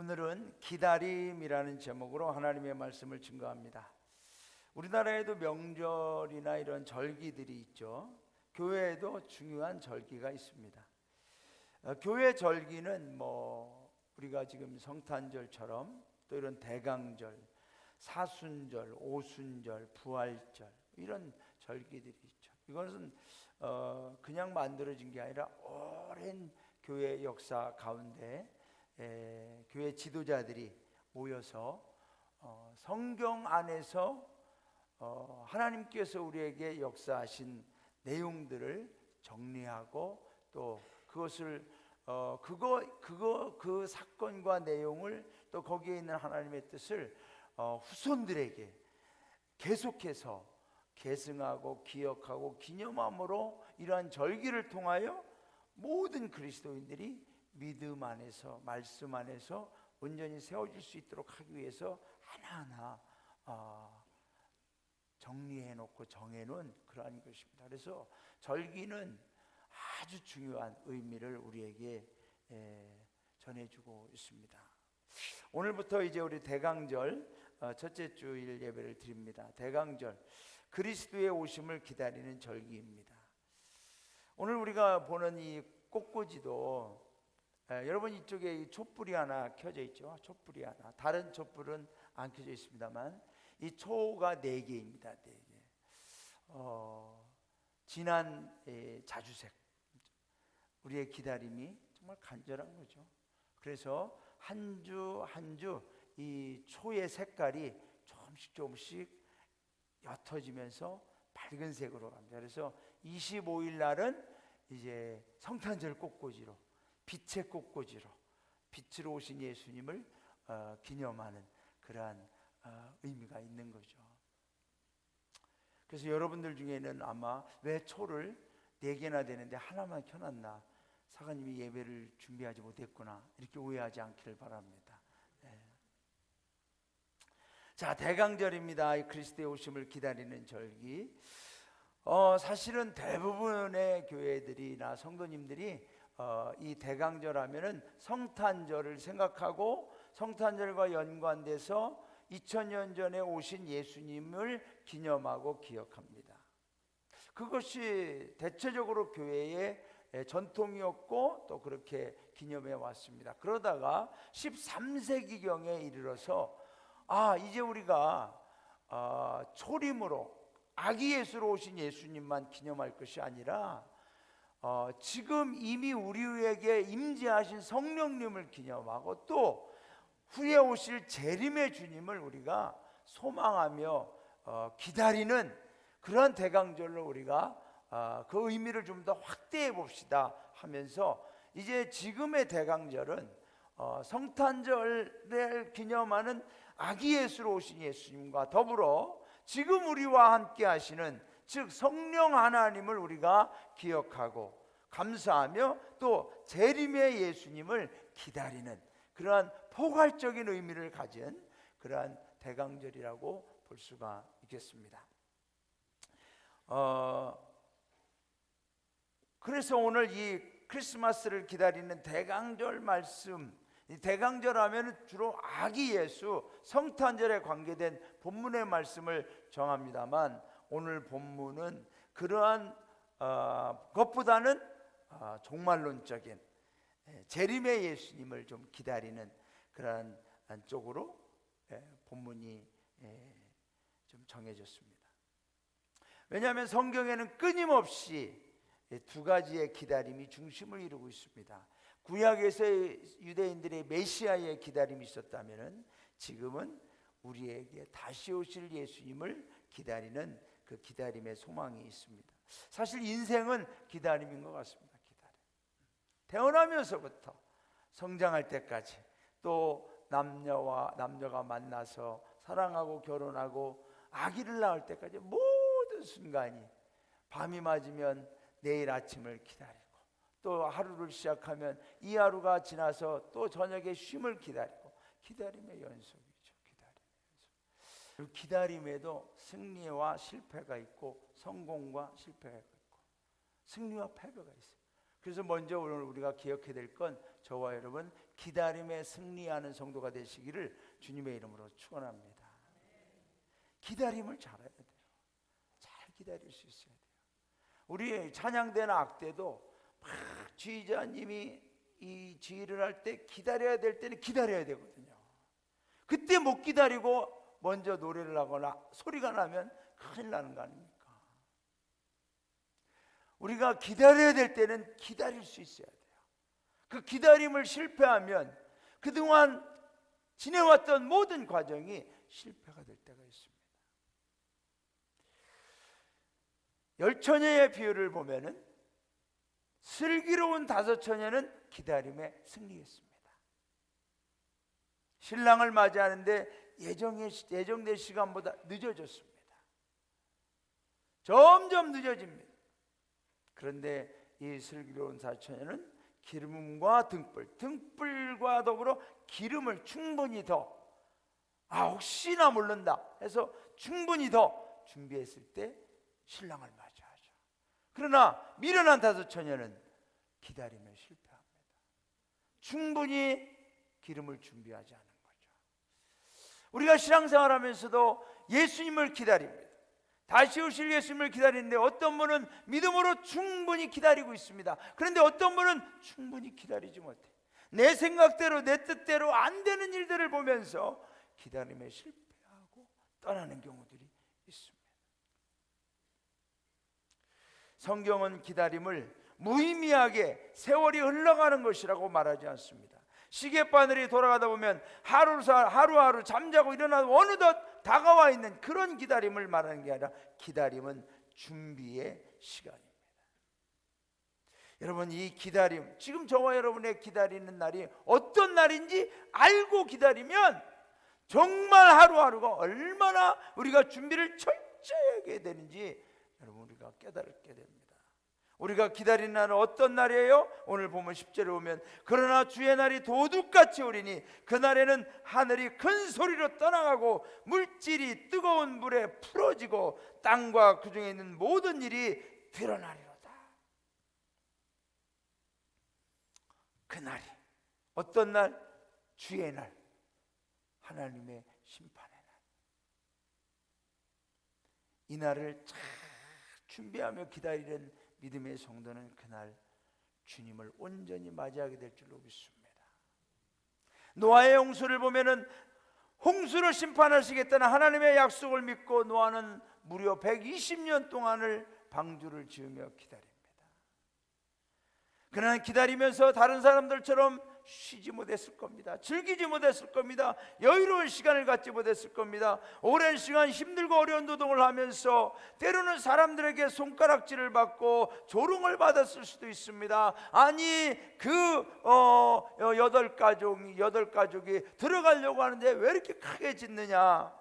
오늘은 기다림이라는 제목으로 하나님의 말씀을 증거합니다. 우리나라에도 명절이나 이런 절기들이 있죠. 교회에도 중요한 절기가 있습니다. 교회 절기는 우리가 지금 성탄절처럼 또 이런 대강절, 사순절, 오순절, 부활절 이런 절기들이 있죠. 이것은 그냥 만들어진 게 아니라 오랜 교회 역사 가운데 교회 지도자들이 모여서 성경 안에서 하나님께서 우리에게 역사하신 내용들을 정리하고 또 그것을 그 사건과 내용을 또 거기에 있는 하나님의 뜻을 후손들에게 계속해서 계승하고 기억하고 기념함으로 이러한 절기를 통하여 모든 그리스도인들이 믿음 안에서 말씀 안에서 온전히 세워질 수 있도록 하기 위해서 하나하나 정리해 놓고 정해 놓은 그러한 것입니다. 그래서 절기는 아주 중요한 의미를 우리에게 전해주고 있습니다. 오늘부터 이제 우리 대강절 첫째 주일 예배를 드립니다. 대강절, 그리스도의 오심을 기다리는 절기입니다. 오늘 우리가 보는 이 꽃꽂이도 여러분 이쪽에 이 촛불이 하나 켜져 있죠. 촛불이 하나. 다른 촛불은 안 켜져 있습니다만 이 초가 4개입니다. 4개. 진한 자주색. 우리의 기다림이 정말 간절한 거죠. 그래서 한 주 한 주 이 초의 색깔이 조금씩 옅어지면서 밝은 색으로 갑니다. 그래서 25일 날은 이제 성탄절 꽃꽂이로, 빛의 꽃꽂이로, 빛으로 오신 예수님을 기념하는 그러한 의미가 있는 거죠. 그래서 여러분들 중에는 아마 왜 초를 4개나 되는데 하나만 켜놨나, 사관님이 예배를 준비하지 못했구나, 이렇게 오해하지 않기를 바랍니다. 자, 대강절입니다. 그리스도의 오심을 기다리는 절기. 사실은 대부분의 교회들이나 성도님들이 이 대강절 하면은 성탄절을 생각하고 성탄절과 연관돼서 2000년 전에 오신 예수님을 기념하고 기억합니다. 그것이 대체적으로 교회의 전통이었고 또 그렇게 기념해 왔습니다. 그러다가 13세기경에 이르러서 이제 우리가 초림으로 아기 예수로 오신 예수님만 기념할 것이 아니라 지금 이미 우리에게 임재하신 성령님을 기념하고 또 후에 오실 재림의 주님을 우리가 소망하며 기다리는 그런 대강절로 우리가 그 의미를 좀 더 확대해 봅시다 하면서 이제 지금의 대강절은 성탄절을 기념하는 아기 예수로 오신 예수님과 더불어 지금 우리와 함께 하시는 즉 성령 하나님을 우리가 기억하고 감사하며 또 재림의 예수님을 기다리는 그러한 포괄적인 의미를 가진 그러한 대강절이라고 볼 수가 있겠습니다. 그래서 오늘 이 크리스마스를 기다리는 대강절 말씀, 이 대강절 하면 주로 아기 예수 성탄절에 관계된 본문의 말씀을 정합니다만 오늘 본문은 그러한 것보다는 종말론적인 재림의 예수님을 좀 기다리는 그러한 쪽으로 본문이 좀 정해졌습니다. 왜냐하면 성경에는 끊임없이 2가지의 기다림이 중심을 이루고 있습니다. 구약에서의 유대인들의 메시아의 기다림이 있었다면 지금은 우리에게 다시 오실 예수님을 기다리는 그 기다림의 소망이 있습니다. 사실 인생은 기다림인 것 같습니다. 기다림. 태어나면서부터 성장할 때까지 또 남녀가 만나서 사랑하고 결혼하고 아기를 낳을 때까지 모든 순간이 밤이 맞으면 내일 아침을 기다리고 또 하루를 시작하면 이 하루가 지나서 또 저녁에 쉼을 기다리고 기다림의 연속이죠. 기다림의 연속. 기다림에도 승리와 실패가 있고 성공과 실패가 있고 승리와 패배가 있어요. 그래서 먼저 오늘 우리가 기억해야 될 건 저와 여러분 기다림에 승리하는 성도가 되시기를 주님의 이름으로 축원합니다. 기다림을 잘해야 돼요. 잘 기다릴 수 있어야 돼요. 우리 찬양대나 악대도 막 지휘자님이 이 지휘를 할 때 기다려야 될 때는 기다려야 되거든요. 그때 못 기다리고 먼저 노래를 하거나 소리가 나면 큰일 나는 거 아닙니까? 우리가 기다려야 될 때는 기다릴 수 있어야 돼요. 그 기다림을 실패하면 그동안 지내왔던 모든 과정이 실패가 될 때가 있습니다. 열처녀의 비유를 보면은 슬기로운 다섯 처녀는 기다림에 승리했습니다. 신랑을 맞이하는데 예정된 시간보다 늦어졌습니다. 점점 늦어집니다. 그런데 이 슬기로운 다섯 처녀는 기름과 등불과 더불어 기름을 충분히 더 혹시나 모른다 해서 충분히 더 준비했을 때 신랑을 맞이하죠. 그러나 미련한 다섯 처녀는 기다림에 실패합니다. 충분히 기름을 준비하지 않은 거죠. 우리가 신앙생활하면서도 예수님을 기다립니다. 다시 오실 예수님을 기다리는데 어떤 분은 믿음으로 충분히 기다리고 있습니다. 그런데 어떤 분은 충분히 기다리지 못해요. 내 생각대로 내 뜻대로 안 되는 일들을 보면서 기다림에 실패하고 떠나는 경우들이 있습니다. 성경은 기다림을 무의미하게 세월이 흘러가는 것이라고 말하지 않습니다. 시계바늘이 돌아가다 보면 하루하루 잠자고 일어나도 어느덧 다가와 있는 그런 기다림을 말하는 게 아니라 기다림은 준비의 시간입니다. 여러분, 이 기다림, 지금 저와 여러분의 기다리는 날이 어떤 날인지 알고 기다리면 정말 하루하루가 얼마나 우리가 준비를 철저히 하게 되는지 여러분 우리가 깨달게 됩니다. 우리가 기다리는 날은 어떤 날이에요? 오늘 보면 10절에 보면 그러나 주의 날이 도둑같이 오리니 그날에는 하늘이 큰 소리로 떠나가고 물질이 뜨거운 물에 풀어지고 땅과 그 중에 있는 모든 일이 드러나리로다. 그날이 어떤 날? 주의 날, 하나님의 심판의 날. 이 날을 잘 준비하며 기다리는 믿음의 성도는 그날 주님을 온전히 맞이하게 될 줄로 믿습니다. 노아의 홍수를 보면은 홍수로 심판하시겠다는 하나님의 약속을 믿고 노아는 무려 120년 동안을 방주를 지으며 기다립니다. 그러나 기다리면서 다른 사람들처럼 쉬지 못했을 겁니다. 즐기지 못했을 겁니다. 여유로운 시간을 갖지 못했을 겁니다. 오랜 시간 힘들고 어려운 노동을 하면서 때로는 사람들에게 손가락질을 받고 조롱을 받았을 수도 있습니다. 아니 여덟 가족이 들어가려고 하는데 왜 이렇게 크게 짓느냐.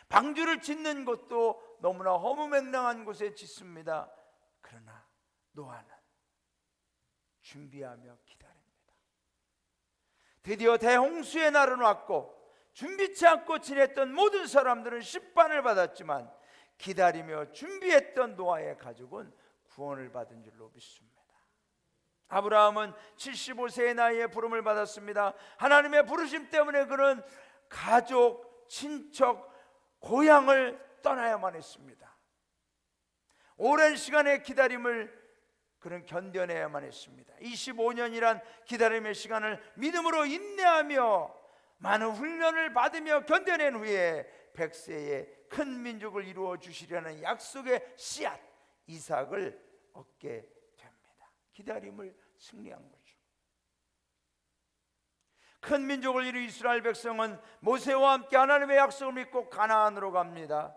방주를 짓는 것도 너무나 허무맹랑한 곳에 짓습니다. 그러나 노아는 준비하며 기다립니다. 드디어 대홍수의 날은 왔고 준비치 않고 지냈던 모든 사람들은 심판을 받았지만 기다리며 준비했던 노아의 가족은 구원을 받은 줄로 믿습니다. 아브라함은 75세의 나이에 부름을 받았습니다. 하나님의 부르심 때문에 그는 가족, 친척, 고향을 떠나야만 했습니다. 오랜 시간의 기다림을 그는 견뎌내야만 했습니다. 25년이란 기다림의 시간을 믿음으로 인내하며 많은 훈련을 받으며 견뎌낸 후에 100세에 큰 민족을 이루어 주시려는 약속의 씨앗 이삭을 얻게 됩니다. 기다림을 승리한 거죠. 큰 민족을 이룬 이스라엘 백성은 모세와 함께 하나님의 약속을 믿고 가나안으로 갑니다.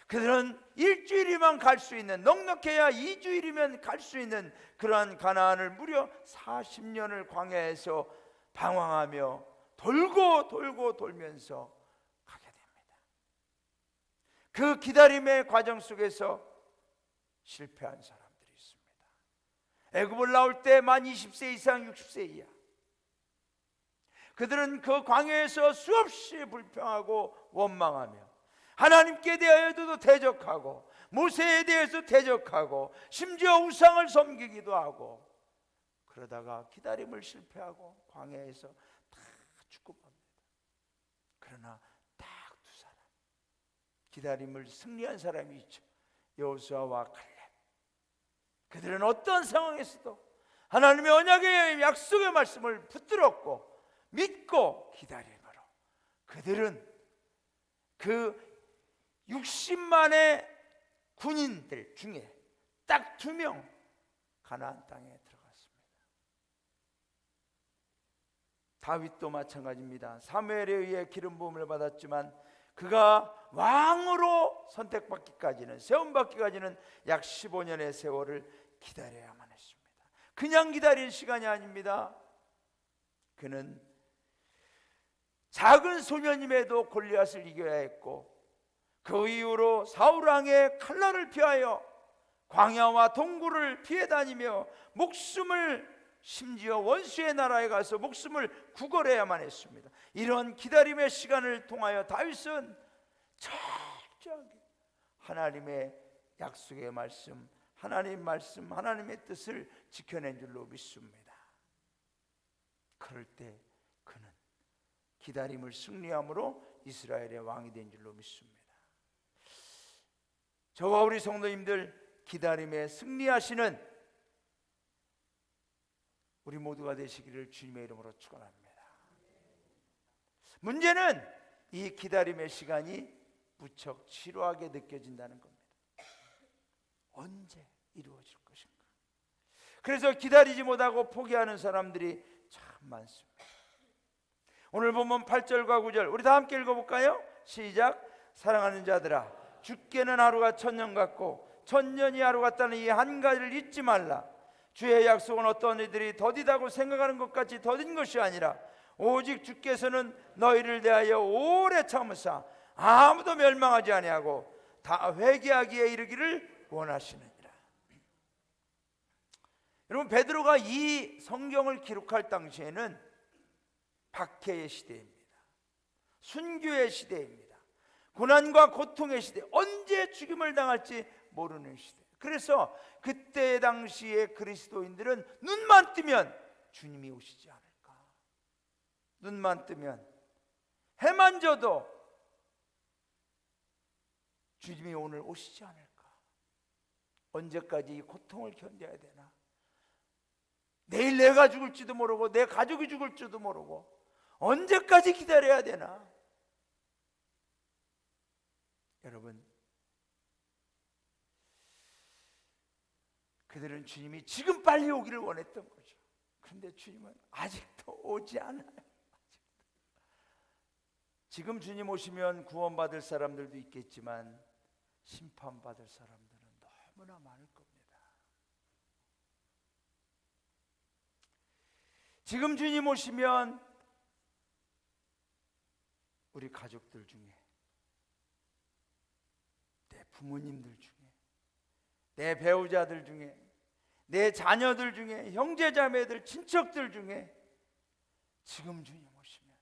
그들은 일주일이면 갈 수 있는, 넉넉해야 2주일이면 갈 수 있는 그러한 가나안을 무려 40년을 광야에서 방황하며 돌고 돌면서 가게 됩니다. 그 기다림의 과정 속에서 실패한 사람들이 있습니다. 애굽을 나올 때 만 20세 이상 60세 이하, 그들은 그 광야에서 수없이 불평하고 원망하며 하나님께 대하여도 대적하고 모세에 대해서 대적하고 심지어 우상을 섬기기도 하고, 그러다가 기다림을 실패하고 광야에서 다 죽고 맙니다. 그러나 딱 두 사람, 기다림을 승리한 사람이 있죠. 여호수아와 칼렙. 그들은 어떤 상황에서도 하나님의 언약의 약속의 말씀을 붙들었고 믿고 기다림으로 그들은 그 60만의 군인들 중에 딱 2명 가나안 땅에 들어갔습니다. 다윗도 마찬가지입니다. 사무엘에 의해 기름 부음을 받았지만 그가 왕으로 선택받기까지는, 세움받기까지는 약 15년의 세월을 기다려야만 했습니다. 그냥 기다린 시간이 아닙니다. 그는 작은 소년임에도 골리앗을 이겨야 했고 그 이후로 사울 왕의 칼날을 피하여 광야와 동굴을 피해 다니며 목숨을, 심지어 원수의 나라에 가서 목숨을 구걸해야만 했습니다. 이런 기다림의 시간을 통하여 다윗은 철저하게 하나님의 약속의 말씀, 하나님의 말씀, 하나님의 뜻을 지켜낸 줄로 믿습니다. 그럴 때 그는 기다림을 승리함으로 이스라엘의 왕이 된 줄로 믿습니다. 저와 우리 성도님들, 기다림에 승리하시는 우리 모두가 되시기를 주님의 이름으로 축원합니다. 문제는 이 기다림의 시간이 무척 지루하게 느껴진다는 겁니다. 언제 이루어질 것인가? 그래서 기다리지 못하고 포기하는 사람들이 참 많습니다. 오늘 본문 8절과 9절 우리 다 함께 읽어볼까요? 시작. 사랑하는 자들아, 주께는 하루가 천년 같고 천년이 하루 같다는 이 한 가지를 잊지 말라. 주의 약속은 어떤 이들이 더디다고 생각하는 것 같이 더딘 것이 아니라 오직 주께서는 너희를 대하여 오래 참으사 아무도 멸망하지 아니하고 다 회개하기에 이르기를 원하시느니라. 여러분, 베드로가 이 성경을 기록할 당시에는 박해의 시대입니다. 순교의 시대입니다. 고난과 고통의 시대, 언제 죽임을 당할지 모르는 시대. 그래서 그때 당시에 그리스도인들은 눈만 뜨면 주님이 오시지 않을까, 눈만 뜨면 해만 져도 주님이 오늘 오시지 않을까, 언제까지 이 고통을 견뎌야 되나, 내일 내가 죽을지도 모르고 내 가족이 죽을지도 모르고 언제까지 기다려야 되나. 여러분, 그들은 주님이 지금 빨리 오기를 원했던 거죠. 그런데 주님은 아직도 오지 않아요. 지금 주님 오시면 구원받을 사람들도 있겠지만 심판받을 사람들은 너무나 많을 겁니다. 지금 주님 오시면 우리 가족들 중에, 내 부모님들 중에, 내 배우자들 중에, 내 자녀들 중에, 형제자매들, 친척들 중에 지금 주님 오시면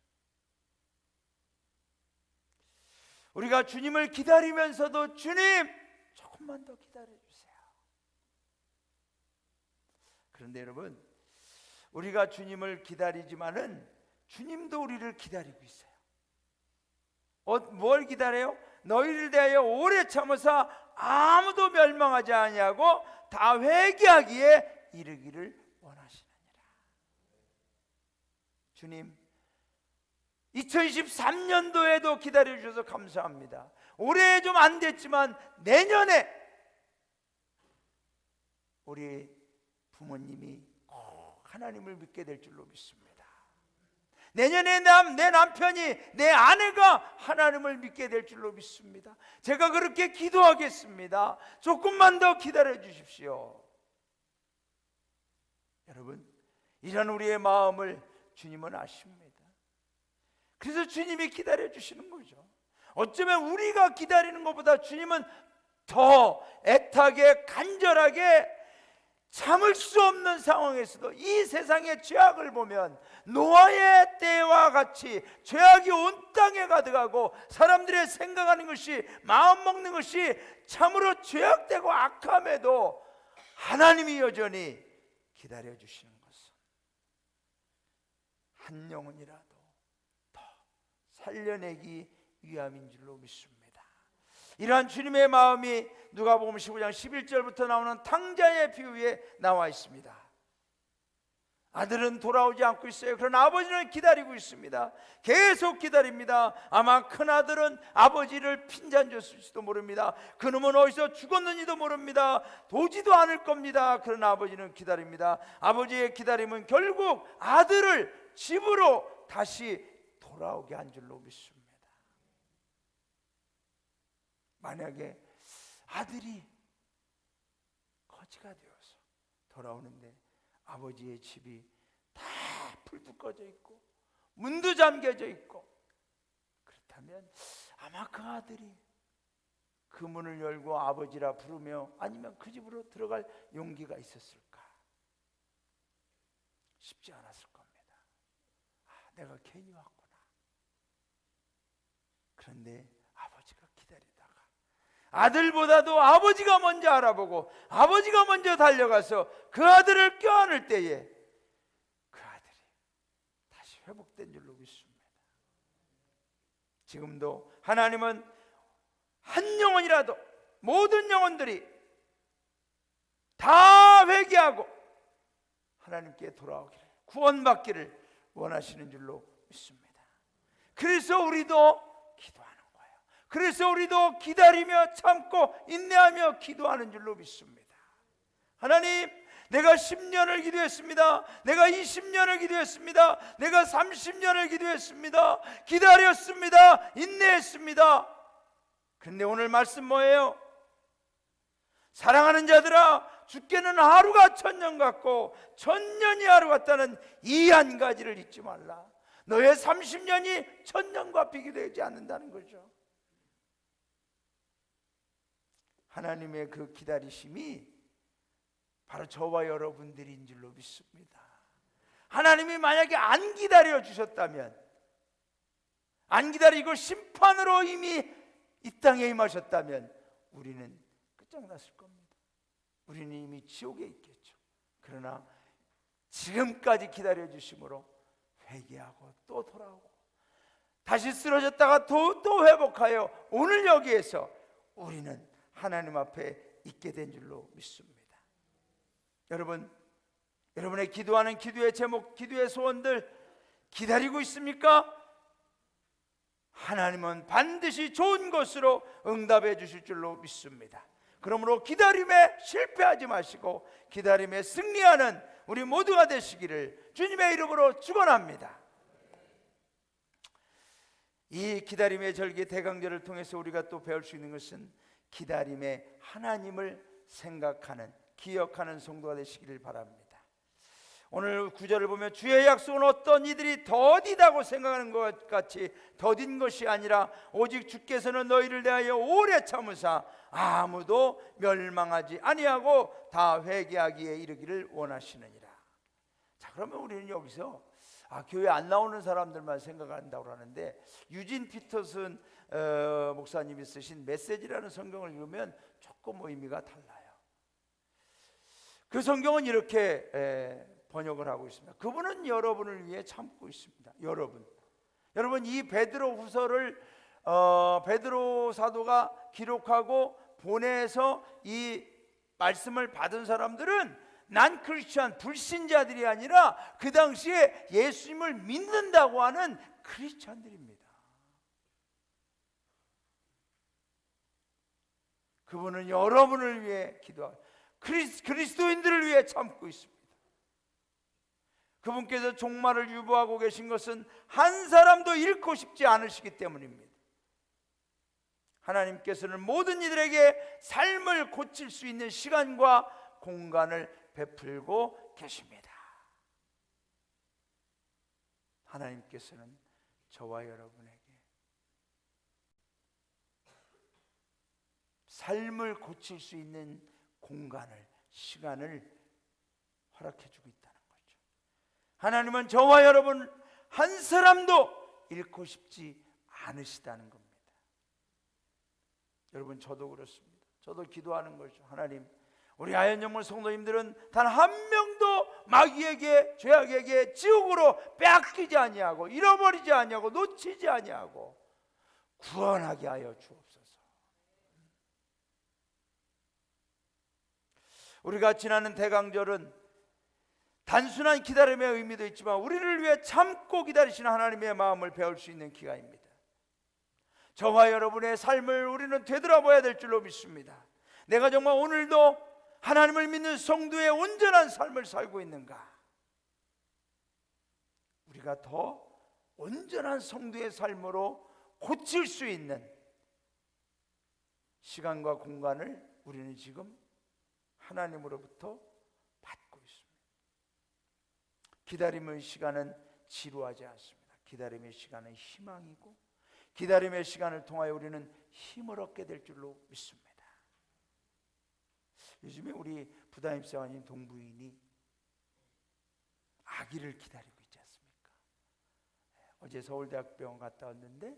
우리가 주님을 기다리면서도 주님 조금만 더 기다려주세요. 그런데 여러분, 우리가 주님을 기다리지만은 주님도 우리를 기다리고 있어요. 뭘 기다려요? 너희를 대하여 오래 참으사 아무도 멸망하지 아니하고 다 회개하기에 이르기를 원하시느니라. 주님, 2023년도에도 기다려주셔서 감사합니다. 올해 좀 안 됐지만 내년에 우리 부모님이 꼭 하나님을 믿게 될 줄로 믿습니다. 내년에 내 남편이, 내 아내가 하나님을 믿게 될 줄로 믿습니다. 제가 그렇게 기도하겠습니다. 조금만 더 기다려 주십시오. 여러분, 이런 우리의 마음을 주님은 아십니다. 그래서 주님이 기다려 주시는 거죠. 어쩌면 우리가 기다리는 것보다 주님은 더 애타게, 간절하게, 참을 수 없는 상황에서도 이 세상의 죄악을 보면 노아의 때와 같이 죄악이 온 땅에 가득하고 사람들의 생각하는 것이, 마음 먹는 것이 참으로 죄악되고 악함에도 하나님이 여전히 기다려 주시는 것을 한 영혼이라도 더 살려내기 위함인 줄로 믿습니다. 이러한 주님의 마음이 누가복음 15장 11절부터 나오는 탕자의 비유에 나와 있습니다. 아들은 돌아오지 않고 있어요. 그러나 아버지는 기다리고 있습니다. 계속 기다립니다. 아마 큰아들은 아버지를 핀잔줬을지도 모릅니다. 그놈은 어디서 죽었는지도 모릅니다. 도지도 않을 겁니다. 그러나 아버지는 기다립니다. 아버지의 기다림은 결국 아들을 집으로 다시 돌아오게 한 줄로 믿습니다. 만약에 아들이 거지가 되어서 돌아오는데 아버지의 집이 다 불도 꺼져 있고 문도 잠겨져 있고, 그렇다면 아마 그 아들이 그 문을 열고 아버지라 부르며 아니면 그 집으로 들어갈 용기가 있었을까? 쉽지 않았을 겁니다. 내가 괜히 왔구나. 그런데 아버지가 기다리다가 아들보다도 아버지가 먼저 알아보고 아버지가 먼저 달려가서 그 아들을 껴안을 때에 그 아들이 다시 회복된 줄로 믿습니다. 지금도 하나님은 한 영혼이라도 모든 영혼들이 다 회개하고 하나님께 돌아오기를, 구원받기를 원하시는 줄로 믿습니다. 그래서 우리도 기도하는 거예요. 그래서 우리도 기다리며 참고 인내하며 기도하는 줄로 믿습니다. 하나님, 내가 10년을 기도했습니다. 내가 20년을 기도했습니다. 내가 30년을 기도했습니다. 기다렸습니다. 인내했습니다. 근데 오늘 말씀 뭐예요? 사랑하는 자들아, 주께는 하루가 천년 같고 천년이 하루 같다는 이 한 가지를 잊지 말라. 너의 30년이 천년과 비교되지 않는다는 거죠. 하나님의 그 기다리심이 바로 저와 여러분들인 줄로 믿습니다. 하나님이 만약에 안 기다려 주셨다면, 안 기다리고 심판으로 이미 이 땅에 임하셨다면 우리는 끝장났을 겁니다. 우리는 이미 지옥에 있겠죠. 그러나 지금까지 기다려 주심으로 회개하고 또 돌아오고 다시 쓰러졌다가 또 회복하여 오늘 여기에서 우리는 하나님 앞에 있게 된 줄로 믿습니다. 여러분, 여러분의 기도하는 기도의 제목, 기도의 소원들 기다리고 있습니까? 하나님은 반드시 좋은 것으로 응답해 주실 줄로 믿습니다. 그러므로 기다림에 실패하지 마시고 기다림에 승리하는 우리 모두가 되시기를 주님의 이름으로 축원합니다. 이 기다림의 절기 대강절을 통해서 우리가 또 배울 수 있는 것은 기다림에 하나님을 생각하는, 기억하는 성도가 되시기를 바랍니다. 오늘 구절을 보면 주의 약속은 어떤 이들이 더디다고 생각하는 것 같이 더딘 것이 아니라 오직 주께서는 너희를 대하여 오래 참으사 아무도 멸망하지 아니하고 다 회개하기에 이르기를 원하시느니라. 자, 그러면 우리는 여기서 교회 안 나오는 사람들만 생각한다고 하는데, 유진 피터슨 목사님이 쓰신 메시지라는 성경을 읽으면 조금 의미가 달라요. 그 성경은 이렇게 번역을 하고 있습니다. 그분은 여러분을 위해 참고 있습니다. 여러분 이 베드로 후서를 베드로 사도가 기록하고 보내서 이 말씀을 받은 사람들은 난 크리스천 불신자들이 아니라 그 당시에 예수님을 믿는다고 하는 크리스천들입니다. 그분은 여러분을 위해 기도하고 그리스도인들을 위해 참고 있습니다. 그분께서 종말을 유보하고 계신 것은 한 사람도 잃고 싶지 않으시기 때문입니다. 하나님께서는 모든 이들에게 삶을 고칠 수 있는 시간과 공간을 베풀고 계십니다. 하나님께서는 저와 여러분에게 삶을 고칠 수 있는 공간을, 시간을 허락해 주고 있다는 거죠. 하나님은 저와 여러분 한 사람도 잃고 싶지 않으시다는 겁니다. 여러분, 저도 그렇습니다. 저도 기도하는 거죠. 하나님, 우리 아현영물 성도님들은 단 한 명도 마귀에게, 죄악에게, 지옥으로 빼앗기지 아니하고 잃어버리지 아니하고 놓치지 아니하고 구원하게 하여 주옵소서. 우리가 지나는 대강절은 단순한 기다림의 의미도 있지만 우리를 위해 참고 기다리시는 하나님의 마음을 배울 수 있는 기간입니다. 저와 여러분의 삶을 우리는 되돌아봐야 될 줄로 믿습니다. 내가 정말 오늘도 하나님을 믿는 성도의 온전한 삶을 살고 있는가? 우리가 더 온전한 성도의 삶으로 고칠 수 있는 시간과 공간을 우리는 지금 하나님으로부터 받고 있습니다. 기다림의 시간은 지루하지 않습니다. 기다림의 시간은 희망이고 기다림의 시간을 통하여 우리는 힘을 얻게 될 줄로 믿습니다. 요즘에 우리 부다임사관인 동부인이 아기를 기다리고 있지 않습니까? 어제 서울대학병원 갔다 왔는데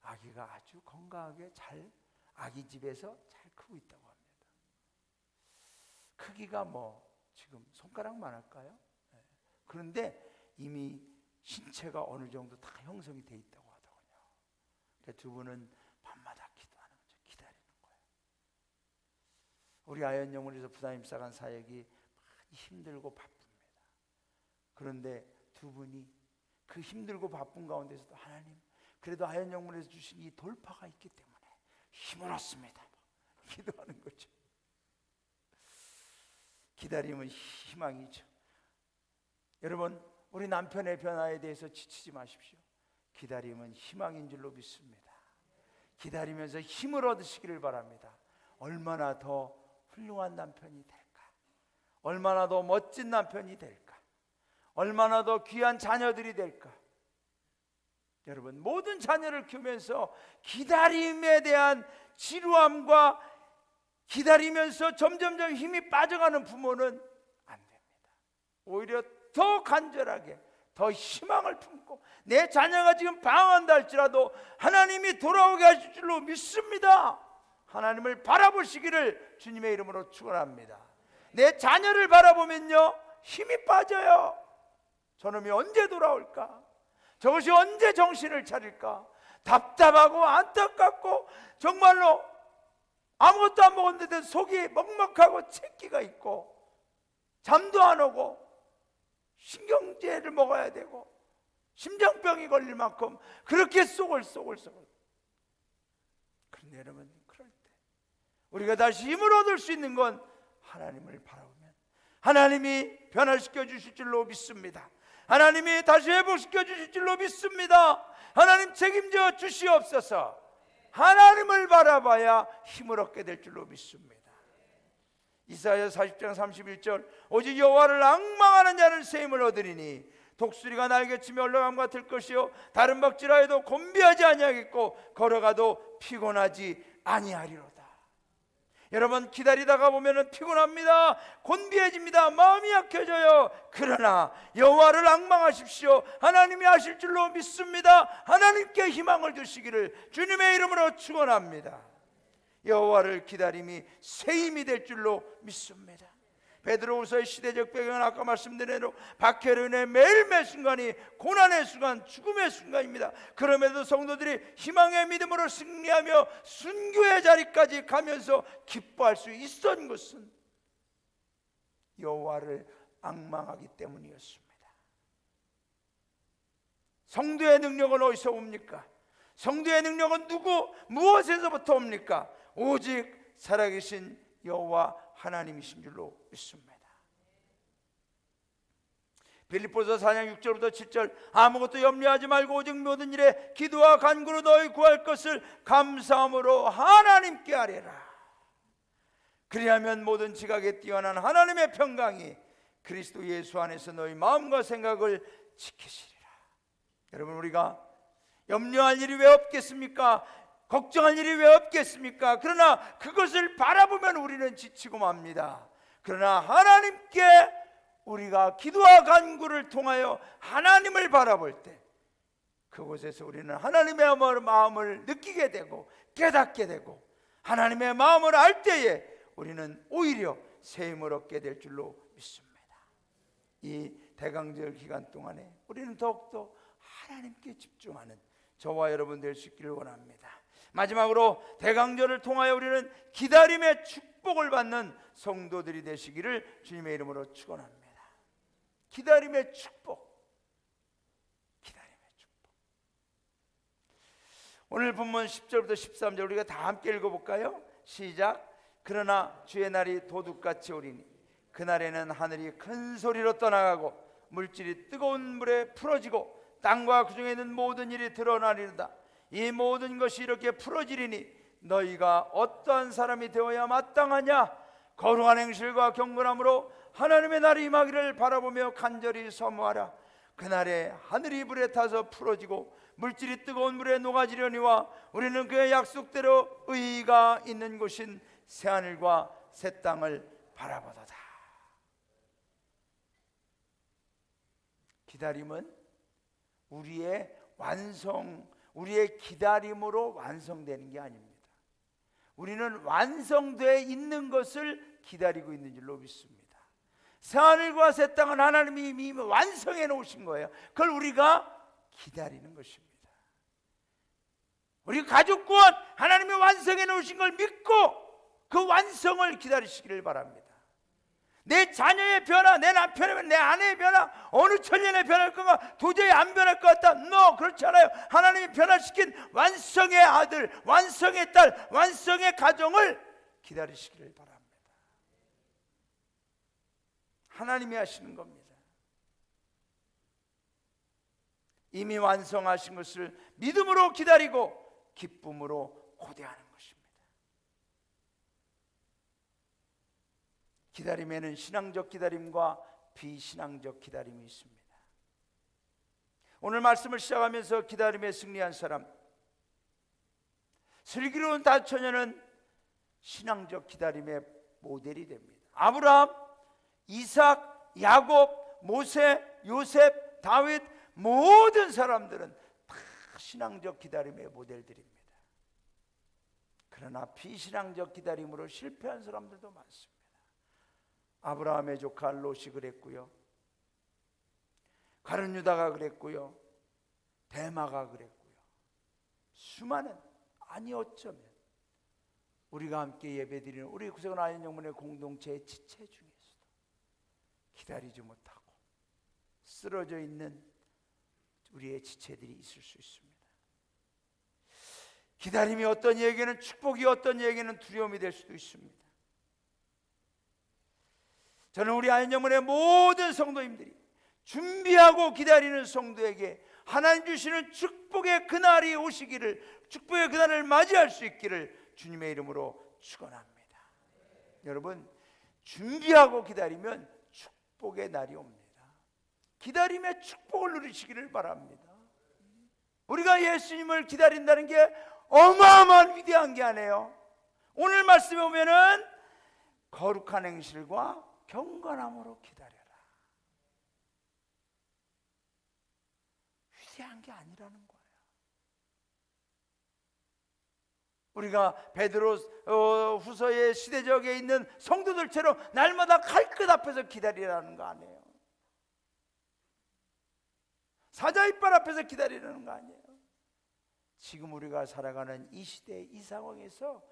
아기가 아주 건강하게 잘 아기 집에서 잘 크고 있다고 합니다. 크기가 뭐 지금 손가락만 할까요? 그런데 이미 신체가 어느 정도 다 형성이 돼 있다고 하더군요. 그러니까 두 분은 밤마다 기도하는 거죠. 기다리는 거예요. 우리 아현영물에서 부다임사관 사역이 많이 힘들고 바쁩니다. 그런데 두 분이 그 힘들고 바쁜 가운데서도 하나님, 그래도 아현영물에서 주신 이 돌파가 있기 때문에 힘을 얻습니다. 기도하는 거죠. 기다림은 희망이죠. 여러분, 우리 남편의 변화에 대해서 지치지 마십시오. 기다림은 희망인 줄로 믿습니다. 기다리면서 힘을 얻으시기를 바랍니다. 얼마나 더 훌륭한 남편이 될까? 얼마나 더 멋진 남편이 될까? 얼마나 더 귀한 자녀들이 될까? 여러분, 모든 자녀를 키우면서 기다림에 대한 지루함과 기다리면서 점점점 힘이 빠져가는 부모는 안 됩니다. 오히려 더 간절하게, 더 희망을 품고 내 자녀가 지금 방황한다 할지라도 하나님이 돌아오게 하실 줄로 믿습니다. 하나님을 바라보시기를 주님의 이름으로 축원합니다. 내 자녀를 바라보면요, 힘이 빠져요. 저놈이 언제 돌아올까? 저것이 언제 정신을 차릴까? 답답하고 안타깝고 정말로 아무것도 안 먹었는데 속이 먹먹하고 채기가 있고 잠도 안 오고 신경제를 먹어야 되고 심장병이 걸릴 만큼 그렇게 쏘글쏘글. 그런데 여러분, 그럴 때 우리가 다시 힘을 얻을 수 있는 건 하나님을 바라보면 하나님이 변화시켜 주실 줄로 믿습니다. 하나님이 다시 회복시켜 주실 줄로 믿습니다. 하나님 책임져 주시옵소서. 하나님을 바라봐야 힘을 얻게 될 줄로 믿습니다. 이사야 40장 31절, 오직 여호와를 앙망하는 자는 새 힘을 얻으리니 독수리가 날개치며 올라감과 같을 것이요 다른 박질하여도 곤비하지 아니하겠고 걸어가도 피곤하지 아니하리로다. 여러분, 기다리다가 보면은 피곤합니다. 곤비해집니다. 마음이 약해져요. 그러나 여호와를 앙망하십시오. 하나님이 하실 줄로 믿습니다. 하나님께 희망을 주시기를 주님의 이름으로 축원합니다. 여호와를 기다림이 새 힘이 될 줄로 믿습니다. 베드로후서의 시대적 배경은 아까 말씀드린 대로 박해론의 매일매 순간이 고난의 순간, 죽음의 순간입니다. 그럼에도 성도들이 희망의 믿음으로 승리하며 순교의 자리까지 가면서 기뻐할 수 있었던 것은 여호와를 앙망하기 때문이었습니다. 성도의 능력은 어디서 옵니까? 성도의 능력은 무엇에서부터 옵니까? 오직 살아계신 여호와 하나님이신 줄로 믿습니다. 빌립보서 4장 6절부터 7절, 아무것도 염려하지 말고 오직 모든 일에 기도와 간구로 너희 구할 것을 감사함으로 하나님께 아뢰라. 그리하면 모든 지각에 뛰어난 하나님의 평강이 그리스도 예수 안에서 너희 마음과 생각을 지키시리라. 여러분, 우리가 염려할 일이 왜 없겠습니까? 걱정할 일이 왜 없겠습니까? 그러나 그것을 바라보면 우리는 지치고 맙니다. 그러나 하나님께 우리가 기도와 간구를 통하여 하나님을 바라볼 때 그곳에서 우리는 하나님의 마음을 느끼게 되고 깨닫게 되고 하나님의 마음을 알 때에 우리는 오히려 새 힘을 얻게 될 줄로 믿습니다. 이 대강절 기간 동안에 우리는 더욱더 하나님께 집중하는 저와 여러분 될 수 있기를 원합니다. 마지막으로 대강절을 통하여 우리는 기다림의 축복을 받는 성도들이 되시기를 주님의 이름으로 축원합니다. 기다림의 축복. 기다림의 축복. 오늘 본문 10절부터 13절 우리가 다 함께 읽어볼까요? 시작. 그러나 주의 날이 도둑같이 오리니 그날에는 하늘이 큰 소리로 떠나가고 물질이 뜨거운 물에 풀어지고 땅과 그 중에 있는 모든 일이 드러나리로다. 이 모든 것이 이렇게 풀어지리니 너희가 어떠한 사람이 되어야 마땅하냐? 거룩한 행실과 경건함으로 하나님의 날이 임하기를 바라보며 간절히 사모하라. 그날에 하늘이 불에 타서 풀어지고 물질이 뜨거운 물에 녹아지려니와 우리는 그의 약속대로 의의가 있는 곳인 새하늘과 새 땅을 바라보도다. 기다림은 우리의 기다림으로 완성되는 게 아닙니다. 우리는 완성되어 있는 것을 기다리고 있는 줄로 믿습니다. 새하늘과 새 땅은 하나님이 이미 완성해 놓으신 거예요. 그걸 우리가 기다리는 것입니다. 우리 가족 구원 하나님이 완성해 놓으신 걸 믿고 그 완성을 기다리시기를 바랍니다. 내 자녀의 변화, 내 남편의, 내 아내의 변화, 어느 천년에 변할 건가? 도저히 안 변할 것 같다. No, 그렇지 않아요. 하나님이 변화시킨 완성의 아들, 완성의 딸, 완성의 가정을 기다리시기를 바랍니다. 하나님이 하시는 겁니다. 이미 완성하신 것을 믿음으로 기다리고 기쁨으로 고대하는 것입니다. 기다림에는 신앙적 기다림과 비신앙적 기다림이 있습니다. 오늘 말씀을 시작하면서 기다림에 승리한 사람, 슬기로운 다처녀는 신앙적 기다림의 모델이 됩니다. 아브라함, 이삭, 야곱, 모세, 요셉, 다윗 모든 사람들은 다 신앙적 기다림의 모델들입니다. 그러나 비신앙적 기다림으로 실패한 사람들도 많습니다. 아브라함의 조카 롯이 그랬고요, 가룟 유다가 그랬고요, 데마가 그랬고요. 수많은, 아니 어쩌면 우리가 함께 예배드리는 우리 구세군 아현영문의 공동체의 지체 중에서도 기다리지 못하고 쓰러져 있는 우리의 지체들이 있을 수 있습니다. 기다림이 어떤 이에게는 축복이, 어떤 이에게는 두려움이 될 수도 있습니다. 저는 우리 아현영문의 모든 성도님들이 준비하고 기다리는 성도에게 하나님 주시는 축복의 그날이 오시기를, 축복의 그날을 맞이할 수 있기를 주님의 이름으로 축원합니다. 여러분, 준비하고 기다리면 축복의 날이 옵니다. 기다림의 축복을 누리시기를 바랍니다. 우리가 예수님을 기다린다는 게 어마어마한 위대한 게 아니에요. 오늘 말씀에 보면은 거룩한 행실과 경건함으로 기다려라. 위대한 게 아니라는 거예요. 우리가 베드로 후서의 시대적에 있는 성도들처럼 날마다 칼끝 앞에서 기다리라는 거 아니에요. 사자 이빨 앞에서 기다리라는 거 아니에요. 지금 우리가 살아가는 이 시대, 이 상황에서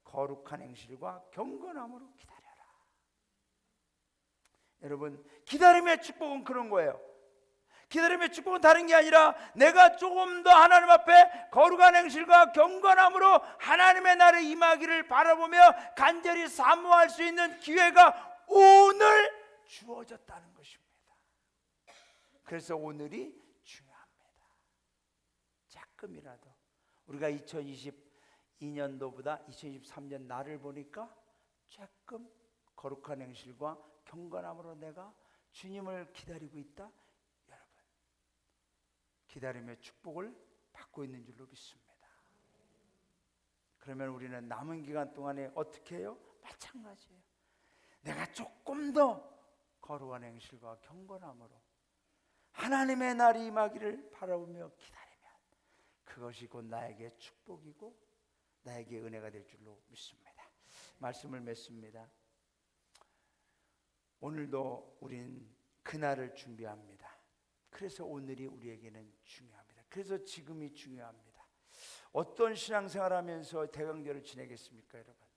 거룩한 행실과 경건함으로 기다려라. 여러분, 기다림의 축복은 그런 거예요. 기다림의 축복은 다른 게 아니라 내가 조금 더 하나님 앞에 거룩한 행실과 경건함으로 하나님의 나라에 임하기를 바라보며 간절히 사모할 수 있는 기회가 오늘 주어졌다는 것입니다. 그래서 오늘이 중요합니다. 조금이라도 우리가 2022년도보다 2023년 날을 보니까 조금 거룩한 행실과 경건함으로 내가 주님을 기다리고 있다. 여러분, 기다림의 축복을 받고 있는 줄로 믿습니다. 그러면 우리는 남은 기간 동안에 어떻게 해요? 마찬가지예요. 내가 조금 더 거룩한 행실과 경건함으로 하나님의 날이 임하기를 바라보며 기다리면 그것이 곧 나에게 축복이고 나에게 은혜가 될 줄로 믿습니다. 말씀을 맺습니다. 오늘도 우린 그날을 준비합니다. 그래서 오늘이 우리에게는 중요합니다. 그래서 지금이 중요합니다. 어떤 신앙생활 하면서 대강절을 지내겠습니까, 여러분?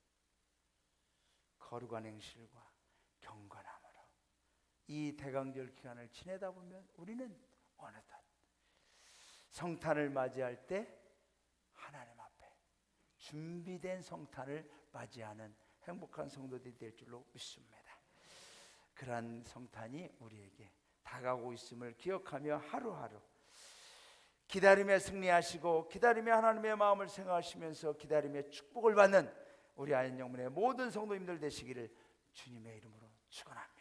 거룩한 행실과 경건함으로 이 대강절 기간을 지내다 보면 우리는 어느덧 성탄을 맞이할 때 하나님 앞에 준비된 성탄을 맞이하는 행복한 성도들이 될 줄로 믿습니다. 그러한 성탄이 우리에게 다가오고 있음을 기억하며 하루하루 기다림에 승리하시고 기다림에 하나님의 마음을 생각하시면서 기다림의 축복을 받는 우리 아현영문의 모든 성도님들 되시기를 주님의 이름으로 축원합니다.